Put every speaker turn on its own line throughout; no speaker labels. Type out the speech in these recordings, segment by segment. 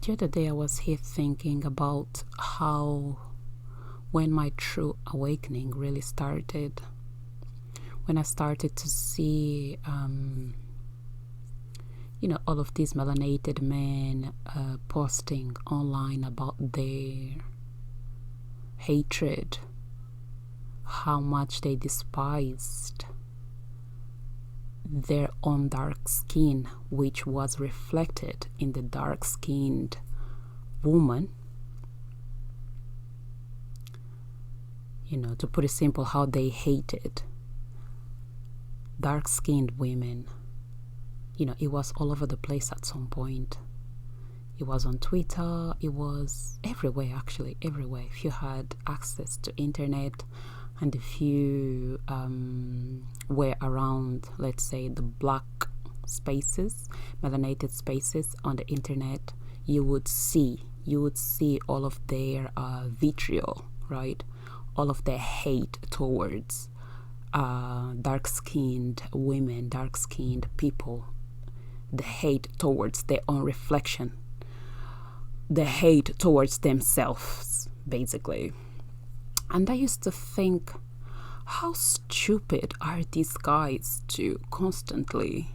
The other day I was here thinking about when my true awakening really started. When I started to see, all of these melanated men posting online about their hatred, how much they despised their own dark skin, which was reflected in the dark-skinned woman. To put it simple, how they hated dark-skinned women. It was all over the place at some point. It was on Twitter, it was everywhere, actually, everywhere. If you had access to internet, and if you were around, let's say, the black spaces, melanated spaces on the internet, you would see all of their vitriol, right? All of their hate towards dark-skinned women, dark-skinned people, the hate towards their own reflection, the hate towards themselves, basically. And I used to think, how stupid are these guys to constantly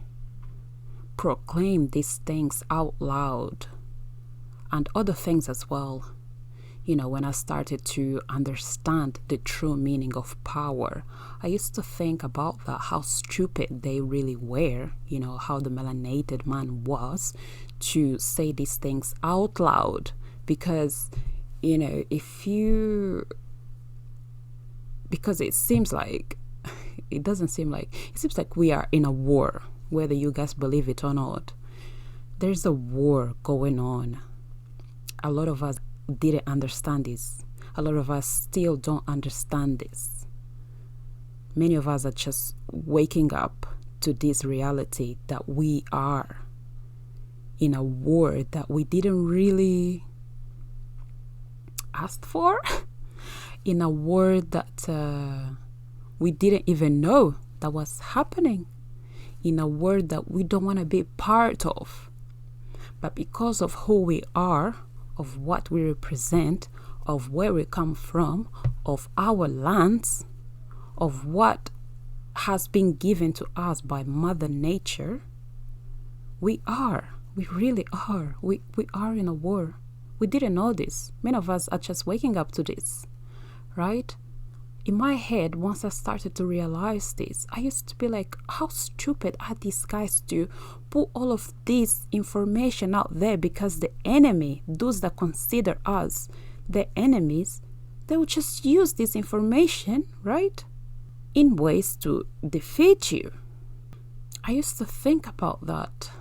proclaim these things out loud, and other things as well. When I started to understand the true meaning of power, I used to think about that, how stupid they really were, how the melanated man was to say these things out loud. Because, because it seems like we are in a war, whether you guys believe it or not. There's a war going on. A lot of us didn't understand this. A lot of us still don't understand this. Many of us are just waking up to this reality that we are in a war that we didn't really ask for. In a war that we didn't even know that was happening. In a war that we don't want to be part of. But because of who we are, of what we represent, of where we come from, of our lands, of what has been given to us by Mother Nature, we really are. We are in a war. We didn't know this. Many of us are just waking up to this. Right? In my head, once I started to realize this, I used to be like, how stupid are these guys to put all of this information out there? Because the enemy, those that consider us their enemies, they will just use this information, right, in ways to defeat you. I used to think about that.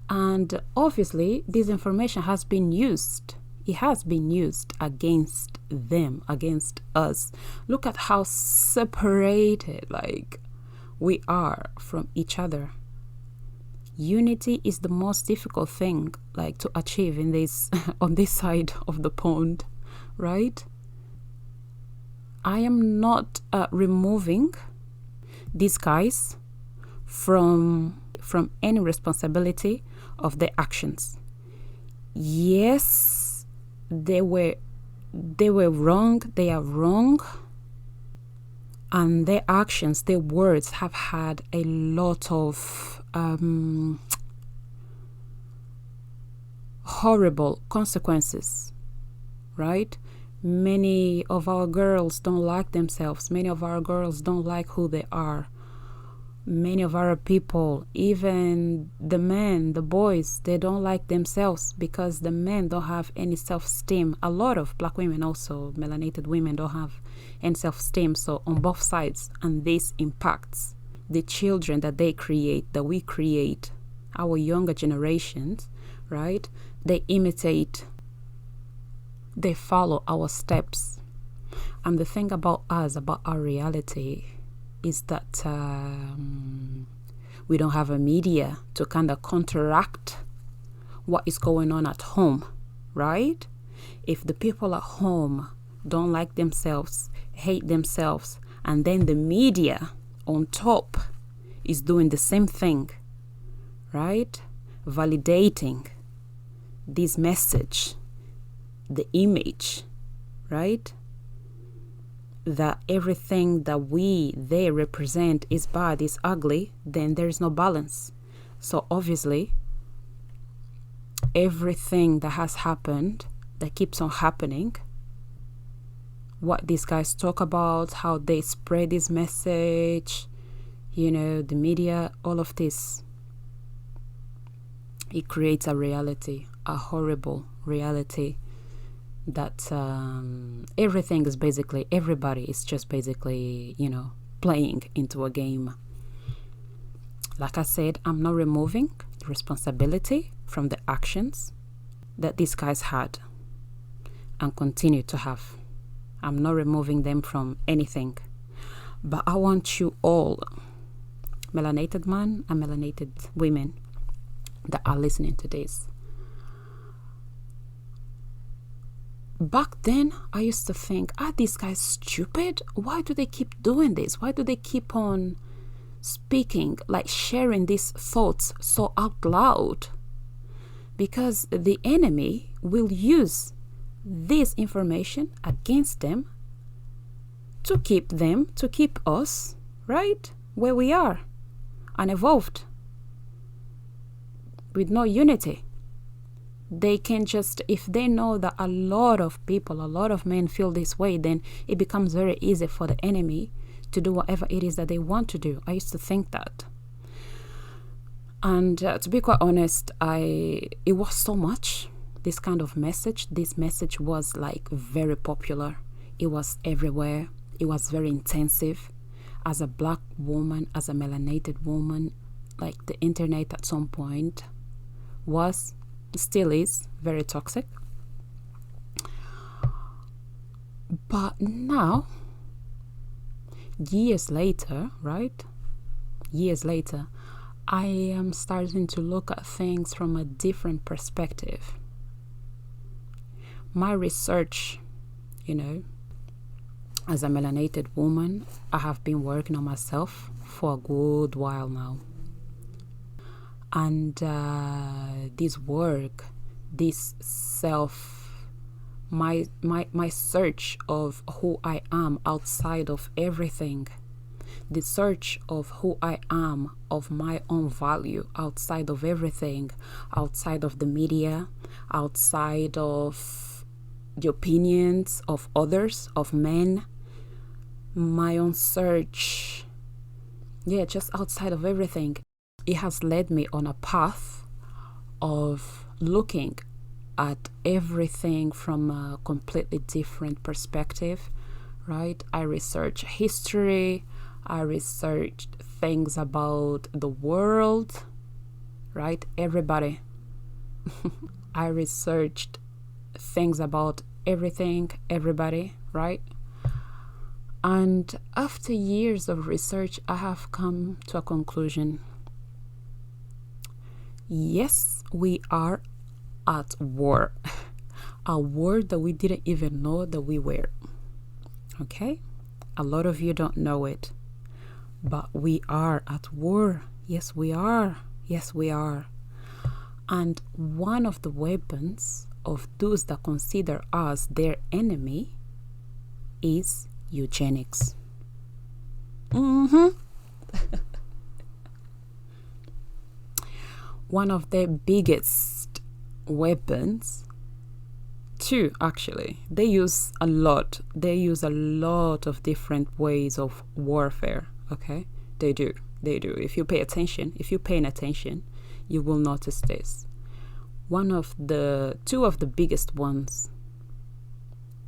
And obviously, this information has been used. It has been used against them, against us. Look at how separated, we are from each other. Unity is the most difficult thing, to achieve in this, on this side of the pond, right? I am not removing these guys from any responsibility of their actions. Yes, they were wrong, they are wrong, and their actions, their words have had a lot of horrible consequences, right? Many of our girls don't like themselves. Many of our girls don't like who they are. Many of our people, even the men, the boys, they don't like themselves because the men don't have any self-esteem. A lot of black women, also melanated women, don't have any self-esteem. So on both sides, and this impacts the children that they create, that we create, our younger generations, right? They imitate, they follow our steps. And the thing about us, about our reality, is that we don't have a media to kind of counteract what is going on at home, right? If the people at home don't like themselves, hate themselves, and then the media on top is doing the same thing, right? Validating this message, the image, right? That everything that they represent is bad, is ugly, then there's no balance. So obviously, everything that has happened, that keeps on happening, what these guys talk about, how they spread this message, the media, all of this, it creates a reality, a horrible reality, that everything is basically, everybody is just basically, playing into a game. Like I said, I'm not removing responsibility from the actions that these guys had and continue to have. I'm not removing them from anything. But I want you all, melanated men and melanated women that are listening to this. Back then, I used to think, are these guys stupid? Why do they keep doing this? Why do they keep on speaking, like sharing these thoughts so out loud? Because the enemy will use this information against them to keep us, right, where we are, unevolved, with no unity. They can just, if they know that a lot of people, a lot of men feel this way, then it becomes very easy for the enemy to do whatever it is that they want to do. I used to think that. And to be quite honest, it was so much, this kind of message. This message was like very popular. It was everywhere. It was very intensive. As a black woman, as a melanated woman, like the internet at some point still is very toxic. But now, years later, I am starting to look at things from a different perspective. My research, as a melanated woman, I have been working on myself for a good while now. And this work, this my search of who I am outside of everything, the search of who I am, of my own value outside of everything, outside of the media, outside of the opinions of others, of men, my own search, just outside of everything. It has led me on a path of looking at everything from a completely different perspective, right? I research history, I researched things about the world, right? Everybody. I researched things about everything, everybody, right? And after years of research, I have come to a conclusion. Yes, we are at war. A war that we didn't even know that we were. Okay? A lot of you don't know it. But we are at war. Yes, we are. Yes, we are. And one of the weapons of those that consider us their enemy is eugenics. One of their biggest weapons, two actually, they use a lot of different ways of warfare. Okay, they do. If you pay attention, you will notice this. Two of the biggest ones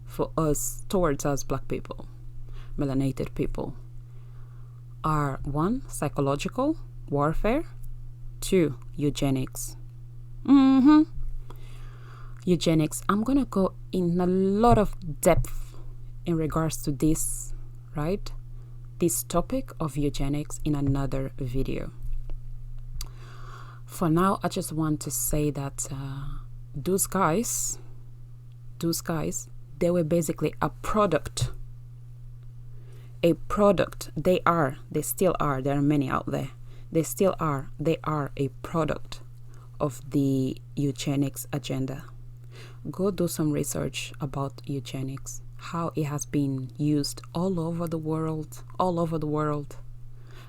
for us, towards us black people, melanated people, are one, psychological warfare, two, eugenics. Eugenics. I'm gonna go in a lot of depth in regards to this, right? This topic of eugenics in another video. For now, I just want to say that those guys, they were basically a product. They still are. There are many out there. They are a product of the eugenics agenda. Go do some research about eugenics, how it has been used all over the world,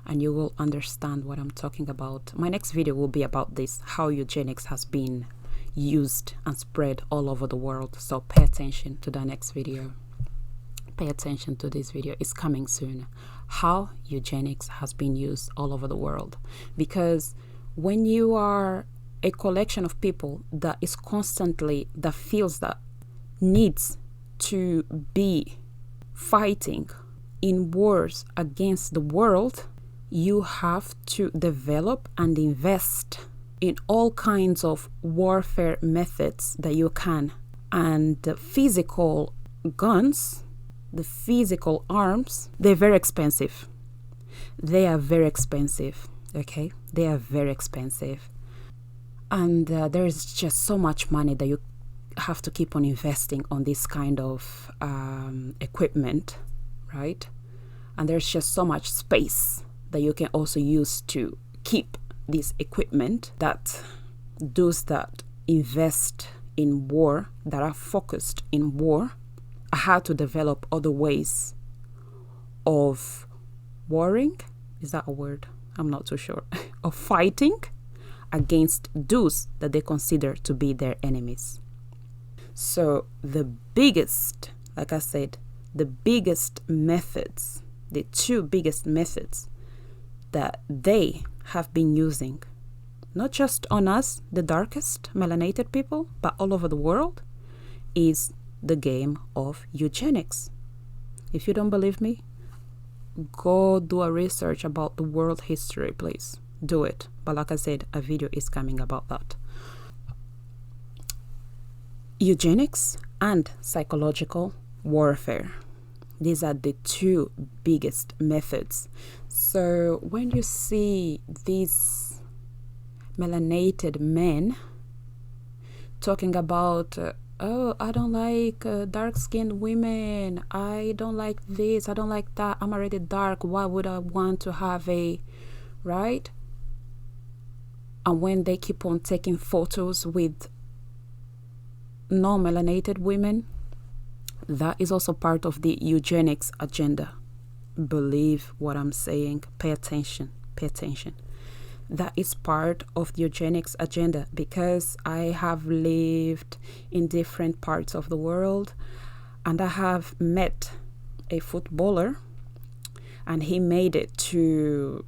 and you will understand what I'm talking about. My next video will be about this, how eugenics has been used and spread all over the world. So pay attention to the next video. Pay attention to this video. It's coming soon. How eugenics has been used all over the world. Because when you are a collection of people that feels that needs to be fighting in wars against the world, you have to develop and invest in all kinds of warfare methods that you can. And the physical guns, the physical arms, they're very expensive. They are very expensive, okay? They are very expensive. And there is just so much money that you have to keep on investing on this kind of equipment, right? And there's just so much space that you can also use to keep this equipment, that those that invest in war, that are focused in war, how to develop other ways of warring, is that a word? I'm not too sure, of fighting against those that they consider to be their enemies. So the biggest, like I said, the biggest methods, the two biggest methods that they have been using, not just on us, the darkest melanated people, but all over the world, is the game of eugenics. If you don't believe me, go do a research about the world history, please. Do it. But like I said, a video is coming about that. Eugenics and psychological warfare. These are the two biggest methods. So when you see these melanated men talking about, oh, I don't like dark-skinned women, I don't like this, I don't like that, I'm already dark, why would I want to have a, right? And when they keep on taking photos with non-melanated women, that is also part of the eugenics agenda. Believe what I'm saying. Pay attention. Pay attention. That is part of the eugenics agenda, because I have lived in different parts of the world, and I have met a footballer, and he made it to,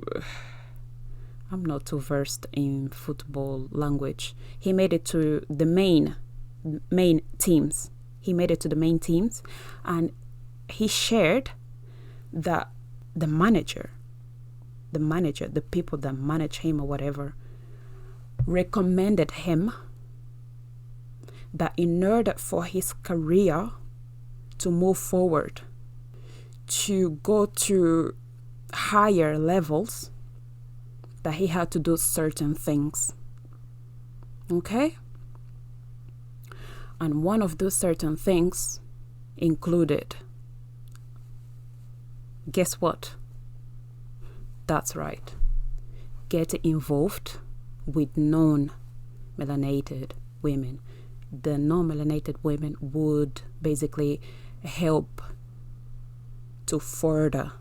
I'm not too versed in football language, he made it to the main teams. He made it to the main teams, and he shared that the manager, the people that manage him or whatever, recommended him that in order for his career to move forward, to go to higher levels, that he had to do certain things. Okay? And one of those certain things included, guess what? That's right. Get involved with non-melanated women. The non-melanated women would basically help to further,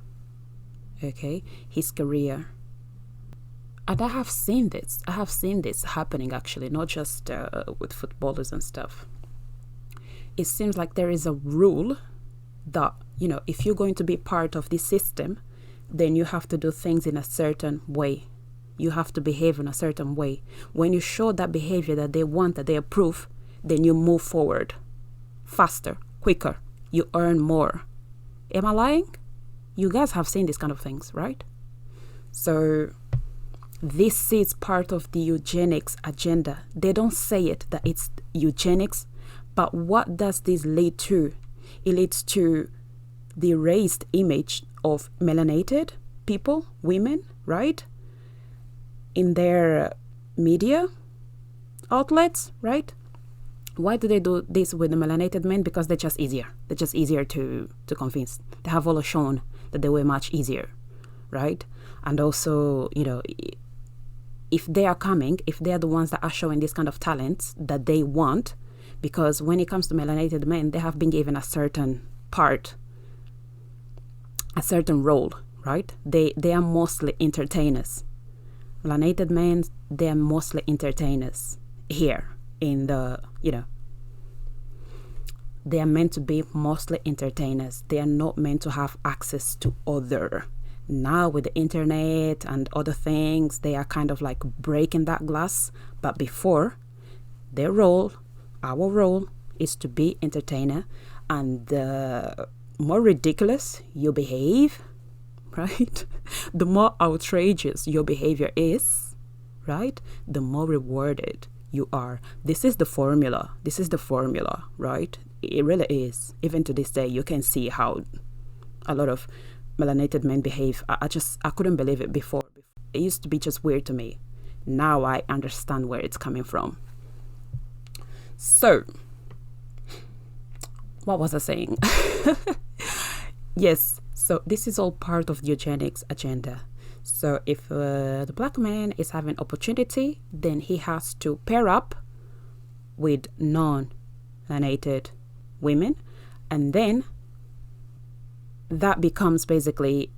okay, his career. And I have seen this. I have seen this happening, actually, not just with footballers and stuff. It seems like there is a rule that, you know, if you're going to be part of this system, then you have to do things in a certain way. You have to behave in a certain way. When you show that behavior that they want, that they approve, then you move forward faster, quicker. You earn more. Am I lying? You guys have seen these kind of things, right? So this is part of the eugenics agenda. They don't say it that it's eugenics, but what does this lead to? It leads to the raised image of melanated people, women, right? In their media outlets, right? Why do they do this with the melanated men? Because they're just easier. They're just easier to convince. They have all shown that they were much easier, right? And also, you know, if they are coming, if they are the ones that are showing this kind of talents that they want, because when it comes to melanated men, they have been given a certain part, a certain role, right? They are mostly entertainers. Melanated men, they are mostly entertainers here in the, they are meant to be mostly entertainers. They are not meant to have access to other. Now with the internet and other things, they are kind of like breaking that glass. But before, their role, our role, is to be entertainer. And the more ridiculous you behave, right? The more outrageous your behavior is, right? The more rewarded you are. This is the formula. This is the formula, right? It really is. Even to this day, you can see how a lot of melanated men behave. I couldn't believe it before. It used to be just weird to me. Now I understand where it's coming from. So, what was I saying? Yes, so this is all part of the eugenics agenda. So if the black man is having opportunity, then he has to pair up with non-melanated women, and then that becomes basically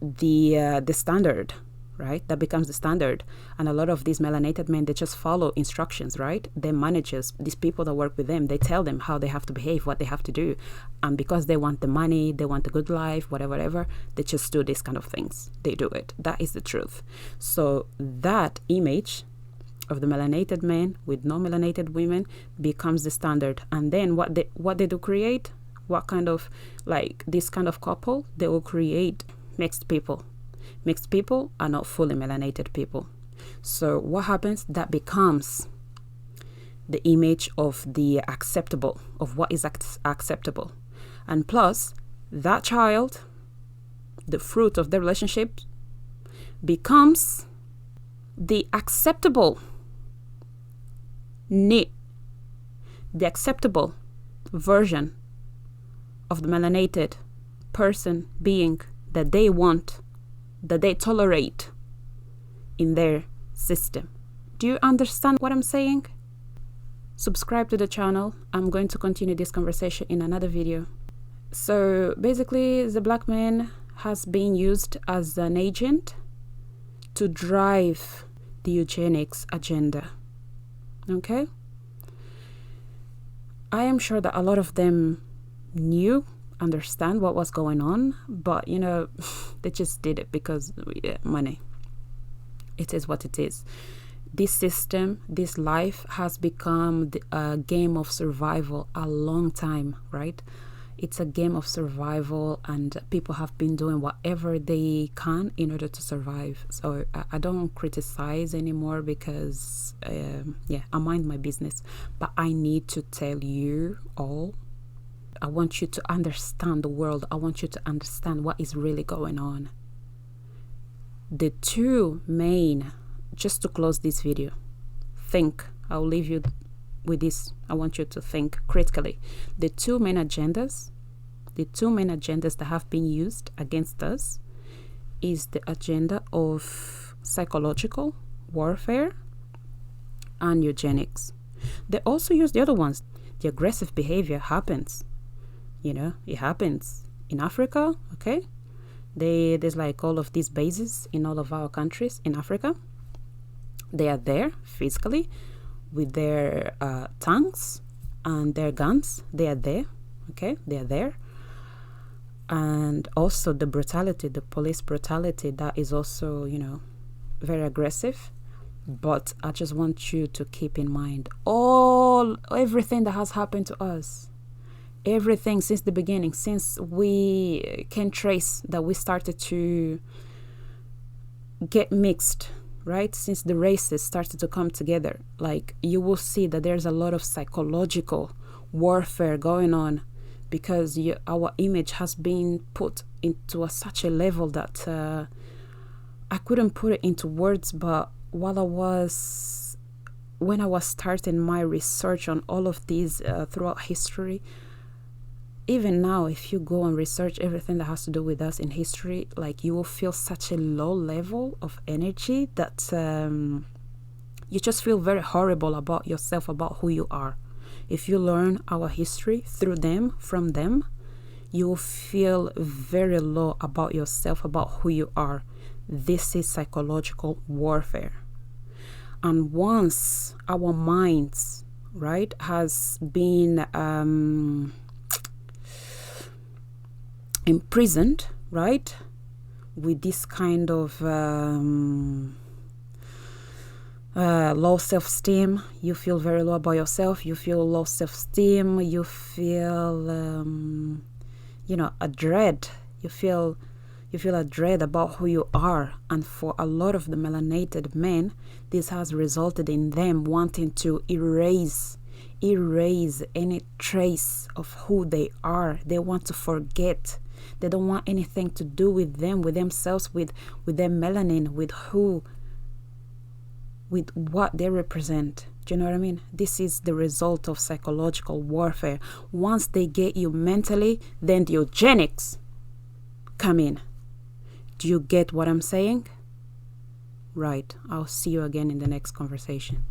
the standard, right? That becomes the standard. And a lot of these melanated men, they just follow instructions, right? Their managers, these people that work with them, they tell them how they have to behave, what they have to do. And because they want the money, they want a good life, whatever, they just do these kind of things. They do it. That is the truth. So that image of the melanated men with non-melanated women becomes the standard. And then what they do create, what kind of, like this kind of couple, they will create mixed people. Mixed people are not fully melanated people. So what happens? That becomes the image of the acceptable, of what is acceptable. And plus, that child, the fruit of the relationship, becomes the acceptable the acceptable version of the melanated person, being that they want, that they tolerate in their system. Do you understand what I'm saying? Subscribe to the channel. I'm going to continue this conversation in another video. So basically, the black man has been used as an agent to drive the eugenics agenda. Okay? I am sure that a lot of them understand what was going on, but they just did it because money. It is what it is. This system, this life has become a game of survival a long time, right? It's a game of survival, and people have been doing whatever they can in order to survive. So I don't criticize anymore because I mind my business. But I need to tell you all, I want you to understand the world. I want you to understand what is really going on. The two main, just to close this video, I'll leave you with this. I want you to think critically. The two main agendas that have been used against us is the agenda of psychological warfare and eugenics. They also use the other ones. The aggressive behavior happens. It happens in Africa, okay? There's like all of these bases in all of our countries in Africa. They are there physically with their tanks and their guns. They are there, okay? They are there. And also the brutality, the police brutality, that is also, very aggressive. But I just want you to keep in mind everything that has happened to us. Everything since the beginning, since we can trace that we started to get mixed, right? Since the races started to come together, like you will see that there's a lot of psychological warfare going on, because our image has been put into such a level that I couldn't put it into words. But when I was starting my research on all of these throughout history, even now, if you go and research everything that has to do with us in history, like you will feel such a low level of energy that You just feel very horrible about yourself, about who you are. If you learn our history through them, from them, you will feel very low about yourself, about who you are. This is psychological warfare. And once our minds, right, has been imprisoned, right, with this kind of low self-esteem, you feel very low about yourself, you feel low self-esteem, you feel a dread, you feel a dread about who you are. And for a lot of the melanated men, this has resulted in them wanting to erase any trace of who they are. They want to forget. They don't want anything to do with them, with themselves, with their melanin, with what they represent. Do you know what I mean? This is the result of psychological warfare. Once they get you mentally, then the eugenics come in. Do you get what I'm saying? Right. I'll see you again in the next conversation.